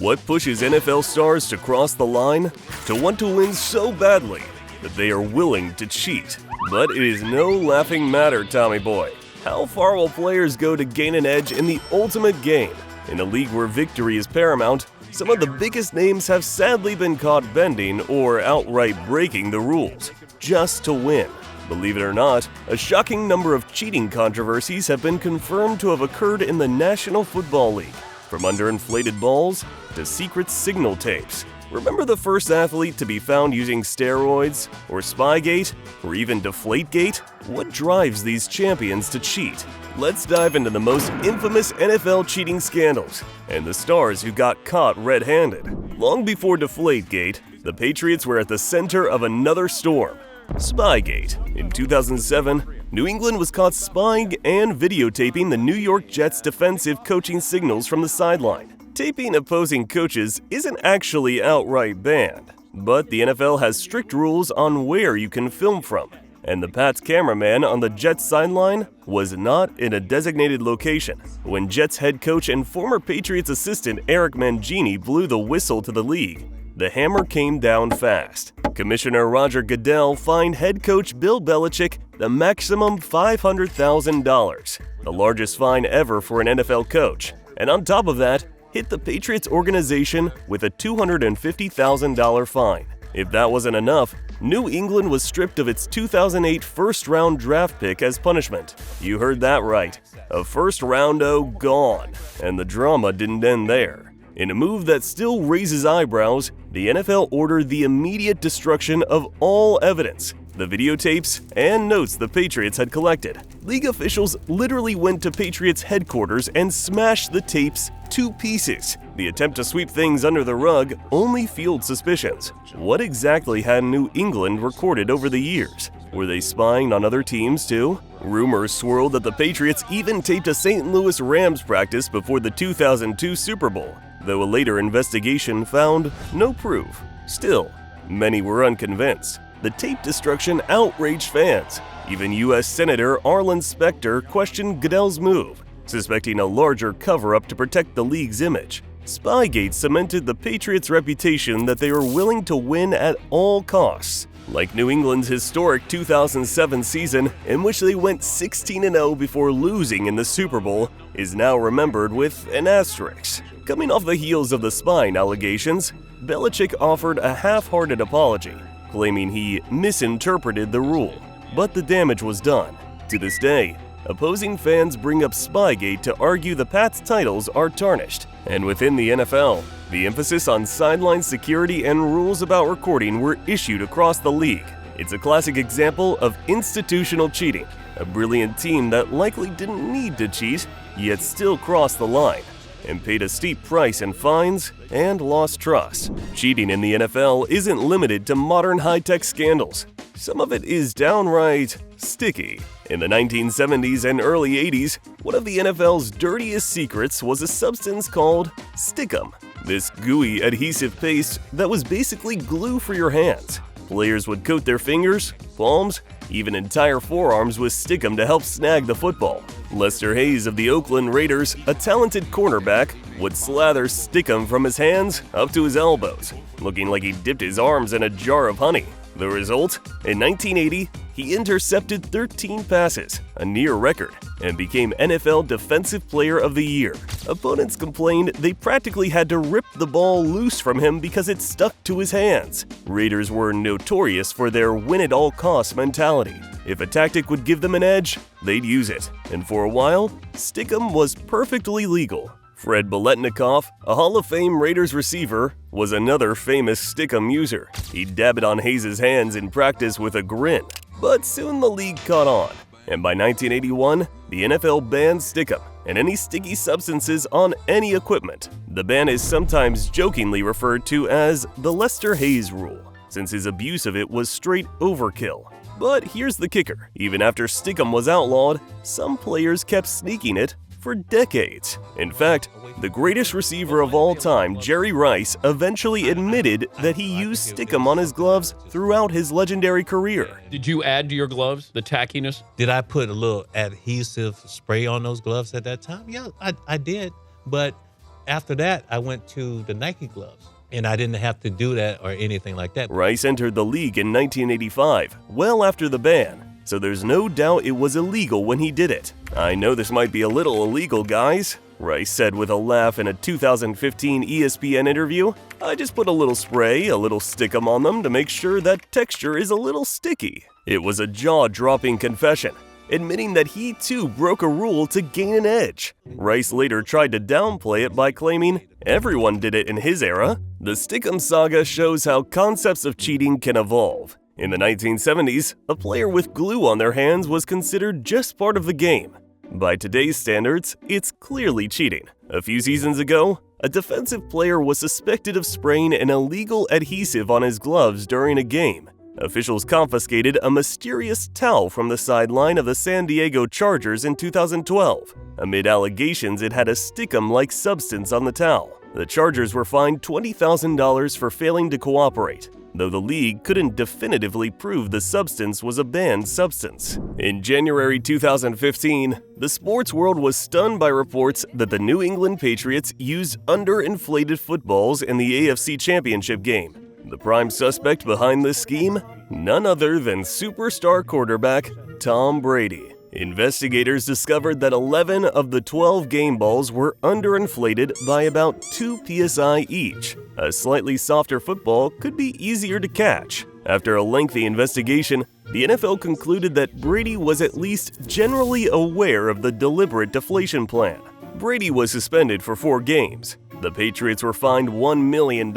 What pushes NFL stars to cross the line? To want to win so badly that they are willing to cheat. But it is no laughing matter, Tommy boy. How far will players go to gain an edge in the ultimate game? In a league where victory is paramount, some of the biggest names have sadly been caught bending or outright breaking the rules, just to win. Believe it or not, a shocking number of cheating controversies have been confirmed to have occurred in the National Football League, from underinflated balls to secret signal tapes. Remember the first athlete to be found using steroids, or Spygate, or even Deflategate? What drives these champions to cheat? Let's dive into the most infamous NFL cheating scandals and the stars who got caught red-handed. Long before Deflategate, the Patriots were at the center of another storm. Spygate. In 2007, New England was caught spying and videotaping the New York Jets' defensive coaching signals from the sideline. Taping opposing coaches isn't actually outright banned, but the NFL has strict rules on where you can film from, and the Pats cameraman on the Jets sideline was not in a designated location. When Jets head coach and former Patriots assistant Eric Mangini blew the whistle to the league, the hammer came down fast. Commissioner Roger Goodell fined head coach Bill Belichick the maximum $500,000, the largest fine ever for an NFL coach, and on top of that, hit the Patriots organization with a $250,000 fine. If that wasn't enough, New England was stripped of its 2008 first-round draft pick as punishment. You heard that right. A first-roundo gone. And the drama didn't end there. In a move that still raises eyebrows, the NFL ordered the immediate destruction of all evidence, the videotapes and notes the Patriots had collected. League officials literally went to Patriots headquarters and smashed the tapes to pieces. The attempt to sweep things under the rug only fueled suspicions. What exactly had New England recorded over the years? Were they spying on other teams too? Rumors swirled that the Patriots even taped a St. Louis Rams practice before the 2002 Super Bowl, though a later investigation found no proof. Still, many were unconvinced. The tape destruction outraged fans. Even U.S. Senator Arlen Specter questioned Goodell's move, suspecting a larger cover-up to protect the league's image. Spygate cemented the Patriots' reputation that they were willing to win at all costs. Like New England's historic 2007 season, in which they went 16-0 before losing in the Super Bowl, is now remembered with an asterisk. Coming off the heels of the spying allegations, Belichick offered a half-hearted apology, claiming he misinterpreted the rule. But the damage was done. To this day, opposing fans bring up Spygate to argue the Pats' titles are tarnished. And within the NFL, the emphasis on sideline security and rules about recording were issued across the league. It's a classic example of institutional cheating, a brilliant team that likely didn't need to cheat, yet still crossed the line and paid a steep price in fines and lost trust. Cheating in the NFL isn't limited to modern high-tech scandals. Some of it is downright sticky. In the 1970s and early 80s, one of the NFL's dirtiest secrets was a substance called Stickum. This gooey adhesive paste that was basically glue for your hands. Players would coat their fingers, palms, even entire forearms with Stickum to help snag the football. Lester Hayes of the Oakland Raiders, a talented cornerback, would slather Stickum from his hands up to his elbows, looking like he dipped his arms in a jar of honey. The result? In 1980, he intercepted 13 passes, a near record, and became NFL Defensive Player of the Year. Opponents complained they practically had to rip the ball loose from him because it stuck to his hands. Raiders were notorious for their win-at-all-costs mentality. If a tactic would give them an edge, they'd use it. And for a while, Stickum was perfectly legal. Fred Biletnikoff, a Hall of Fame Raiders receiver, was another famous Stickum user. He'd dab it on Hayes' hands in practice with a grin. But soon the league caught on, and by 1981, the NFL banned Stickum and any sticky substances on any equipment. The ban is sometimes jokingly referred to as the Lester Hayes rule, since his abuse of it was straight overkill. But here's the kicker. Even after Stickum was outlawed, some players kept sneaking it for decades. In fact, the greatest receiver of all time, Jerry Rice, eventually admitted that he used Stickum on his gloves throughout his legendary career. Did you add to your gloves the tackiness? Did I put a little adhesive spray on those gloves at that time? Yeah, I did. But After that, I went to the Nike gloves, and I didn't have to do that or anything like that. Rice entered the league in 1985, well after the ban, so there's no doubt it was illegal when he did it. "I know this might be a little illegal, guys," Rice said with a laugh in a 2015 ESPN interview. "I just put a little spray, a little stickum on them to make sure that texture is a little sticky." It was a jaw-dropping confession, admitting that he too broke a rule to gain an edge. Rice later tried to downplay it by claiming everyone did it in his era. The stickum saga shows how concepts of cheating can evolve. In the 1970s, a player with glue on their hands was considered just part of the game. By today's standards, it's clearly cheating. A few seasons ago, a defensive player was suspected of spraying an illegal adhesive on his gloves during a game. Officials confiscated a mysterious towel from the sideline of the San Diego Chargers in 2012. Amid allegations it had a stickum-like substance on the towel. The Chargers were fined $20,000 for failing to cooperate, though the league couldn't definitively prove the substance was a banned substance. In January 2015, the sports world was stunned by reports that the New England Patriots used underinflated footballs in the AFC Championship game. The prime suspect behind this scheme? None other than superstar quarterback Tom Brady. Investigators discovered that 11 of the 12 game balls were underinflated by about 2 psi each. A slightly softer football could be easier to catch. After a lengthy investigation, the NFL concluded that Brady was at least generally aware of the deliberate deflation plan. Brady was suspended for 4 games. The Patriots were fined $1 million,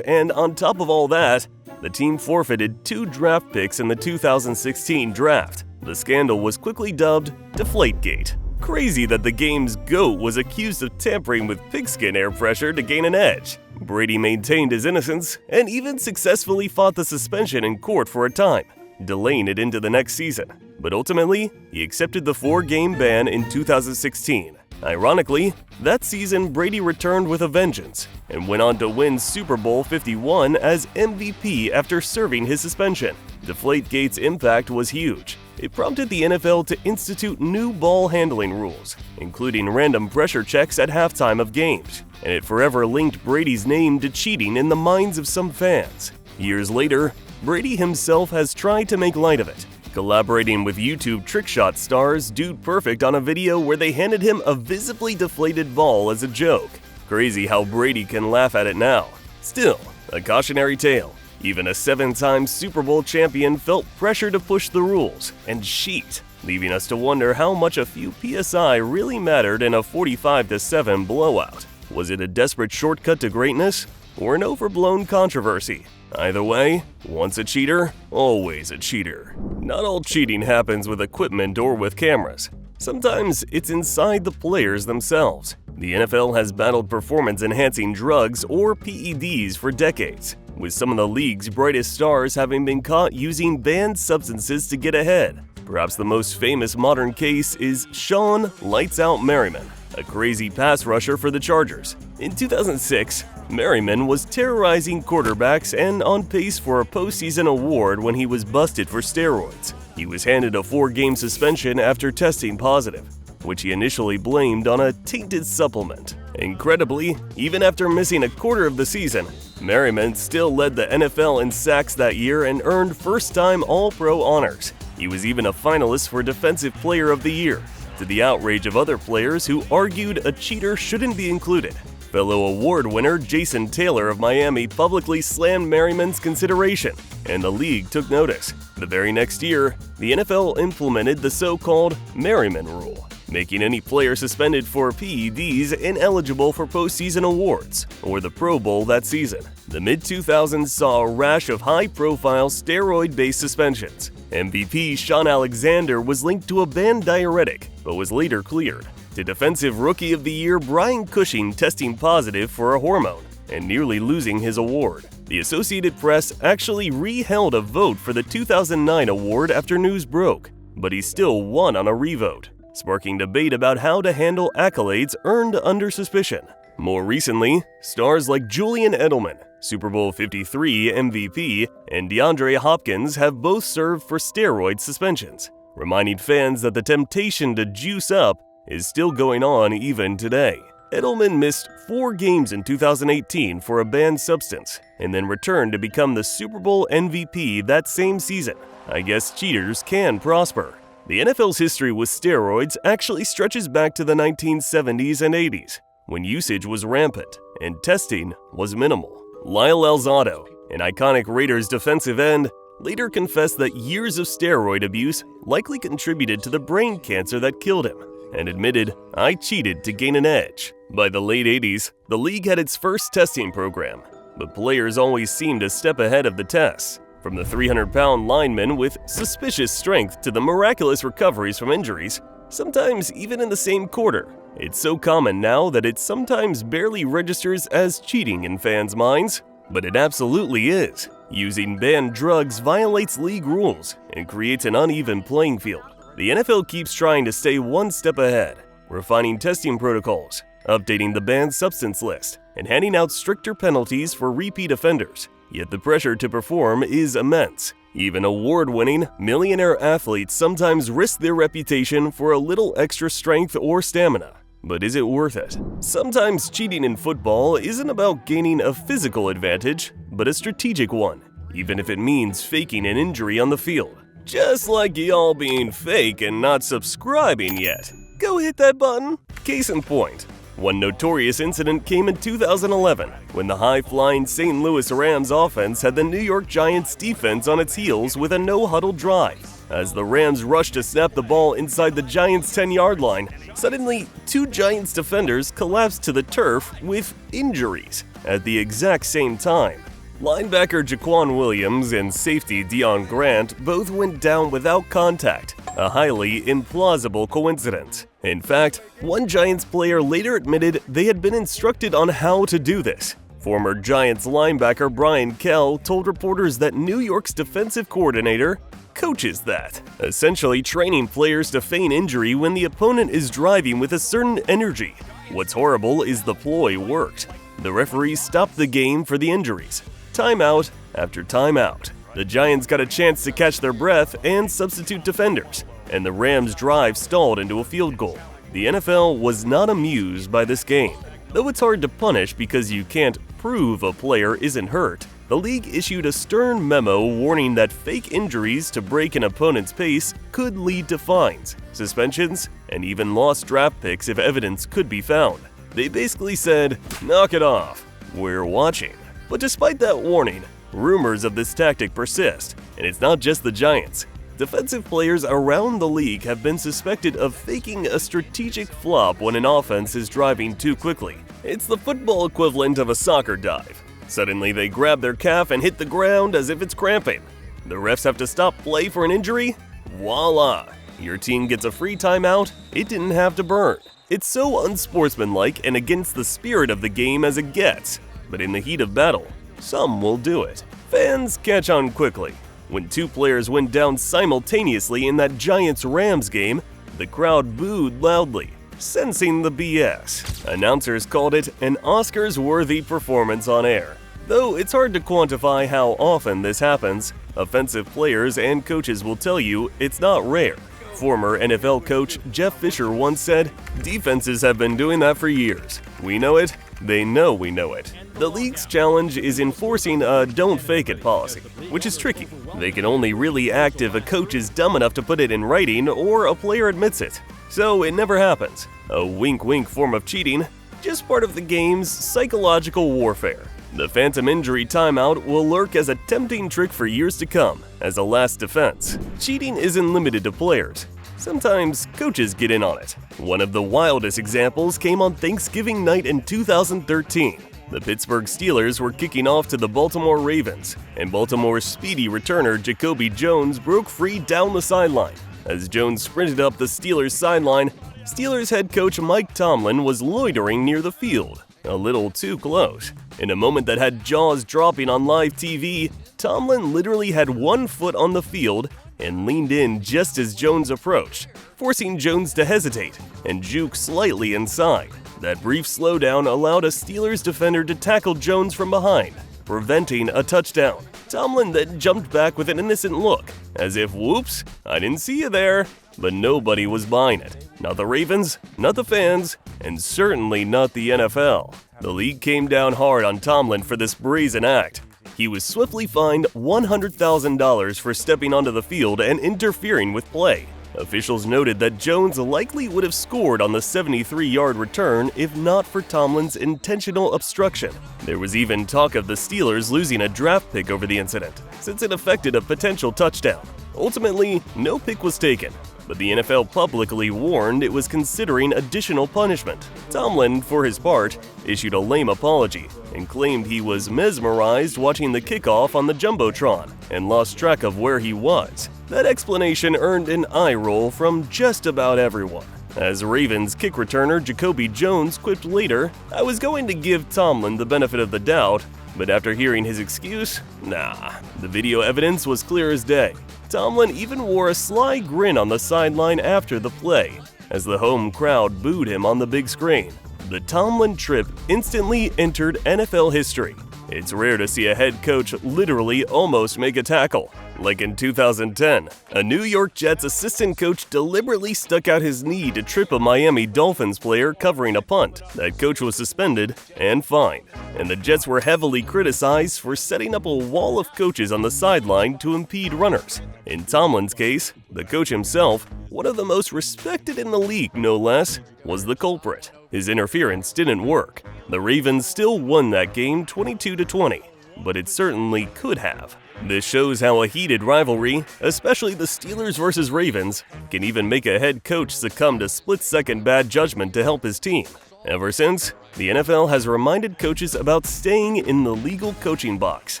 and on top of all that, the team forfeited 2 draft picks in the 2016 draft. The scandal was quickly dubbed Deflategate. Crazy that the game's GOAT was accused of tampering with pigskin air pressure to gain an edge. Brady maintained his innocence and even successfully fought the suspension in court for a time, delaying it into the next season. But ultimately, he accepted the 4-game ban in 2016. Ironically, that season Brady returned with a vengeance and went on to win Super Bowl 51 as MVP after serving his suspension. Deflategate's impact was huge. It prompted the NFL to institute new ball handling rules, including random pressure checks at halftime of games, and it forever linked Brady's name to cheating in the minds of some fans. Years later, Brady himself has tried to make light of it, collaborating with YouTube trickshot stars Dude Perfect on a video where they handed him a visibly deflated ball as a joke. Crazy how Brady can laugh at it now. Still, a cautionary tale. Even a 7-time Super Bowl champion felt pressure to push the rules and cheat, leaving us to wonder how much a few PSI really mattered in a 45-7 blowout. Was it a desperate shortcut to greatness or an overblown controversy? Either way, once a cheater, always a cheater. Not all cheating happens with equipment or with cameras. Sometimes it's inside the players themselves. The NFL has battled performance-enhancing drugs or PEDs for decades, with some of the league's brightest stars having been caught using banned substances to get ahead. Perhaps the most famous modern case is Sean "Lights Out" Merriman, a crazy pass rusher for the Chargers. In 2006, Merriman was terrorizing quarterbacks and on pace for a postseason award when he was busted for steroids. He was handed a 4-game suspension after testing positive, which he initially blamed on a tainted supplement. Incredibly, even after missing a quarter of the season, Merriman still led the NFL in sacks that year and earned first-time All-Pro honors. He was even a finalist for Defensive Player of the Year, to the outrage of other players who argued a cheater shouldn't be included. Fellow award winner Jason Taylor of Miami publicly slammed Merriman's consideration, and the league took notice. The very next year, the NFL implemented the so-called Merriman Rule, making any player suspended for PEDs ineligible for postseason awards or the Pro Bowl that season. The mid-2000s saw a rash of high-profile steroid-based suspensions. MVP Sean Alexander was linked to a banned diuretic, but was later cleared. To Defensive Rookie of the Year Brian Cushing testing positive for a hormone and nearly losing his award. The Associated Press actually re-held a vote for the 2009 award after news broke, but he still won on a revote, sparking debate about how to handle accolades earned under suspicion. More recently, stars like Julian Edelman, Super Bowl 53 MVP, and DeAndre Hopkins have both served for steroid suspensions, reminding fans that the temptation to juice up is still going on even today. Edelman missed 4 games in 2018 for a banned substance and then returned to become the Super Bowl MVP that same season. I guess cheaters can prosper. The NFL's history with steroids actually stretches back to the 1970s and 80s, when usage was rampant and testing was minimal. Lyle Alzado, an iconic Raiders defensive end, later confessed that years of steroid abuse likely contributed to the brain cancer that killed him, and admitted, "I cheated to gain an edge." By the late 80s, the league had its first testing program, but players always seemed a step ahead of the tests. From the 300-pound lineman with suspicious strength to the miraculous recoveries from injuries, sometimes even in the same quarter. It's so common now that it sometimes barely registers as cheating in fans' minds, but it absolutely is. Using banned drugs violates league rules and creates an uneven playing field. The NFL keeps trying to stay one step ahead, refining testing protocols, updating the banned substance list, and handing out stricter penalties for repeat offenders. Yet the pressure to perform is immense. Even award-winning, millionaire athletes sometimes risk their reputation for a little extra strength or stamina. But is it worth it? Sometimes cheating in football isn't about gaining a physical advantage, but a strategic one, even if it means faking an injury on the field. Just like y'all being fake and not subscribing yet. Go hit that button. Case in point, one notorious incident came in 2011 when the high-flying St. Louis Rams offense had the New York Giants defense on its heels with a no-huddle drive. As the Rams rushed to snap the ball inside the Giants' 10-yard line, suddenly 2 Giants defenders collapsed to the turf with injuries at the exact same time. Linebacker Jaquan Williams and safety Deion Grant both went down without contact, a highly implausible coincidence. In fact, one Giants player later admitted they had been instructed on how to do this. Former Giants linebacker Brian Kell told reporters that New York's defensive coordinator coaches that, essentially training players to feign injury when the opponent is driving with a certain energy. What's horrible is the ploy worked. The referees stopped the game for the injuries. Timeout after timeout. The Giants got a chance to catch their breath and substitute defenders, and the Rams' drive stalled into a field goal. The NFL was not amused by this game. Though it's hard to punish because you can't prove a player isn't hurt, the league issued a stern memo warning that fake injuries to break an opponent's pace could lead to fines, suspensions, and even lost draft picks if evidence could be found. They basically said, "Knock it off, we're watching." But despite that warning, rumors of this tactic persist, and it's not just the Giants. Defensive players around the league have been suspected of faking a strategic flop when an offense is driving too quickly. It's the football equivalent of a soccer dive. Suddenly they grab their calf and hit the ground as if it's cramping. The refs have to stop play for an injury? Voila! Your team gets a free timeout it didn't have to burn. It's so unsportsmanlike and against the spirit of the game as it gets. But in the heat of battle, some will do it. Fans catch on quickly. When 2 players went down simultaneously in that Giants-Rams game, the crowd booed loudly, sensing the BS. Announcers called it an Oscars-worthy performance on air. Though it's hard to quantify how often this happens, offensive players and coaches will tell you it's not rare. Former NFL coach Jeff Fisher once said, "Defenses have been doing that for years. We know it, they know we know it." The league's challenge is enforcing a don't fake it policy, which is tricky. They can only really act if a coach is dumb enough to put it in writing or a player admits it. So it never happens. A wink-wink form of cheating, just part of the game's psychological warfare. The phantom injury timeout will lurk as a tempting trick for years to come, as a last defense. Cheating isn't limited to players. Sometimes coaches get in on it. One of the wildest examples came on Thanksgiving night in 2013. The Pittsburgh Steelers were kicking off to the Baltimore Ravens, and Baltimore's speedy returner Jacoby Jones broke free down the sideline. As Jones sprinted up the Steelers' sideline, Steelers head coach Mike Tomlin was loitering near the field, a little too close. In a moment that had jaws dropping on live TV, Tomlin literally had 1 foot on the field and leaned in just as Jones approached, forcing Jones to hesitate and juke slightly inside. That brief slowdown allowed a Steelers defender to tackle Jones from behind, preventing a touchdown. Tomlin then jumped back with an innocent look, as if, "Whoops, I didn't see you there." but nobody was buying it. Not the Ravens, not the fans, and certainly not the NFL. The league came down hard on Tomlin for this brazen act. He was swiftly fined $100,000 for stepping onto the field and interfering with play. Officials noted that Jones likely would have scored on the 73-yard return if not for Tomlin's intentional obstruction. There was even talk of the Steelers losing a draft pick over the incident, since it affected a potential touchdown. Ultimately, no pick was taken, but the NFL publicly warned it was considering additional punishment. Tomlin, for his part, issued a lame apology and claimed he was mesmerized watching the kickoff on the Jumbotron and lost track of where he was. That explanation earned an eye roll from just about everyone. As Ravens kick returner Jacoby Jones quipped later, "I was going to give Tomlin the benefit of the doubt, but after hearing his excuse, nah." The video evidence was clear as day. Tomlin even wore a sly grin on the sideline after the play, as the home crowd booed him on the big screen. The Tomlin trip instantly entered NFL history. It's rare to see a head coach literally almost make a tackle. Like in 2010, a New York Jets assistant coach deliberately stuck out his knee to trip a Miami Dolphins player covering a punt. That coach was suspended and fined, and the Jets were heavily criticized for setting up a wall of coaches on the sideline to impede runners. In Tomlin's case, the coach himself, one of the most respected in the league no less, was the culprit. His interference didn't work. The Ravens still won that game 22-20, but it certainly could have. This shows how a heated rivalry, especially the Steelers versus Ravens, can even make a head coach succumb to split-second bad judgment to help his team. Ever since, the NFL has reminded coaches about staying in the legal coaching box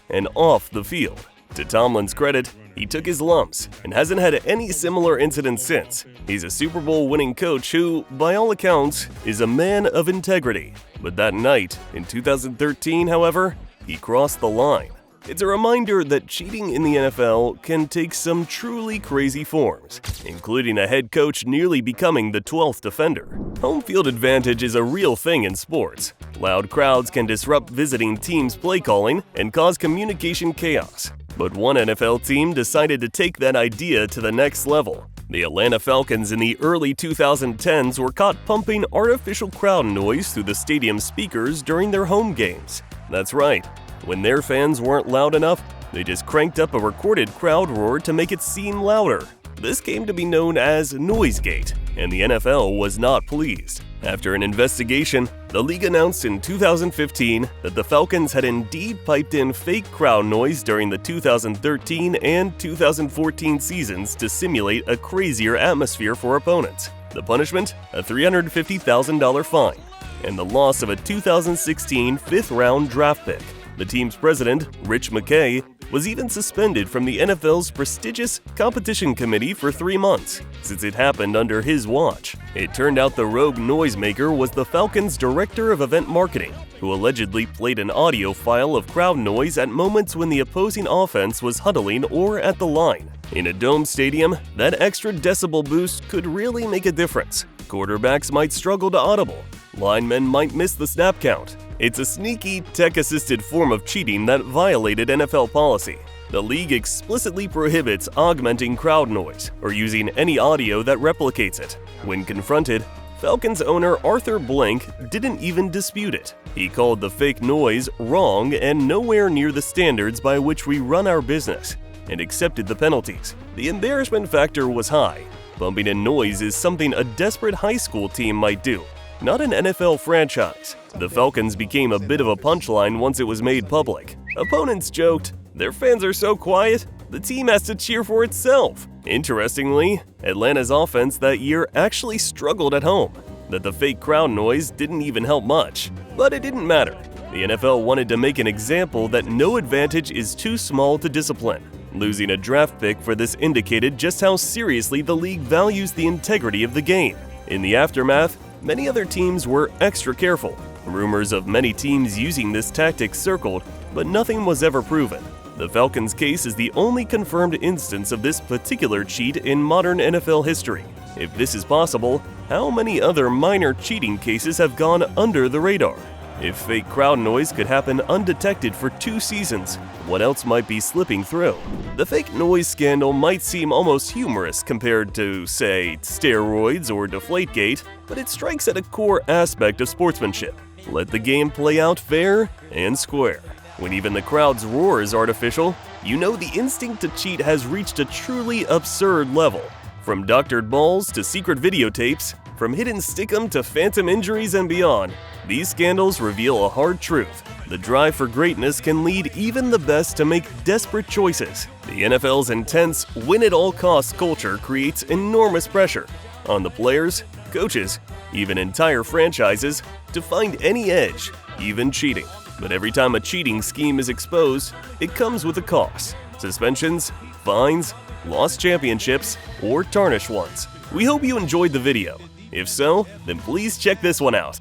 and off the field. To Tomlin's credit, he took his lumps and hasn't had any similar incidents since. He's a Super Bowl winning coach who, by all accounts, is a man of integrity. But that night, in 2013, however, he crossed the line. It's a reminder that cheating in the NFL can take some truly crazy forms, including a head coach nearly becoming the 12th offender. Home field advantage is a real thing in sports. Loud crowds can disrupt visiting teams' play calling and cause communication chaos. But one NFL team decided to take that idea to the next level. The Atlanta Falcons in the early 2010s were caught pumping artificial crowd noise through the stadium speakers during their home games. That's right. When their fans weren't loud enough, they just cranked up a recorded crowd roar to make it seem louder. This came to be known as Noisegate, and the NFL was not pleased. After an investigation, the league announced in 2015 that the Falcons had indeed piped in fake crowd noise during the 2013 and 2014 seasons to simulate a crazier atmosphere for opponents. The punishment? A $350,000 fine, and the loss of a 2016 fifth-round draft pick. The team's president, Rich McKay, was even suspended from the NFL's prestigious competition committee for 3 months, since it happened under his watch. It turned out the rogue noisemaker was the Falcons' director of event marketing, who allegedly played an audio file of crowd noise at moments when the opposing offense was huddling or at the line. In a dome stadium, that extra decibel boost could really make a difference. Quarterbacks might struggle to audible. Linemen might miss the snap count. It's a sneaky, tech-assisted form of cheating that violated NFL policy. The league explicitly prohibits augmenting crowd noise or using any audio that replicates it. When confronted, Falcons owner Arthur Blank didn't even dispute it. He called the fake noise wrong and nowhere near the standards by which we run our business, and accepted the penalties. The embarrassment factor was high. Bumping in noise is something a desperate high school team might do, not an NFL franchise. The Falcons became a bit of a punchline once it was made public. Opponents joked, "Their fans are so quiet, the team has to cheer for itself." Interestingly, Atlanta's offense that year actually struggled at home. That the fake crowd noise didn't even help much. But it didn't matter. The NFL wanted to make an example that no advantage is too small to discipline. Losing a draft pick for this indicated just how seriously the league values the integrity of the game. In the aftermath, many other teams were extra careful. Rumors of many teams using this tactic circled, but nothing was ever proven. The Falcons' case is the only confirmed instance of this particular cheat in modern NFL history. If this is possible, how many other minor cheating cases have gone under the radar? If fake crowd noise could happen undetected for 2 seasons, what else might be slipping through? The fake noise scandal might seem almost humorous compared to, say, steroids or Deflategate, but it strikes at a core aspect of sportsmanship. Let the game play out fair and square. When even the crowd's roar is artificial, you know the instinct to cheat has reached a truly absurd level. From doctored balls to secret videotapes, from hidden stickum to phantom injuries and beyond, these scandals reveal a hard truth. The drive for greatness can lead even the best to make desperate choices. The NFL's intense, win-at-all-costs culture creates enormous pressure on the players, coaches, even entire franchises to find any edge, even cheating. But every time a cheating scheme is exposed, it comes with a cost. Suspensions, fines, lost championships, or tarnished ones. We hope you enjoyed the video. If so, then please check this one out.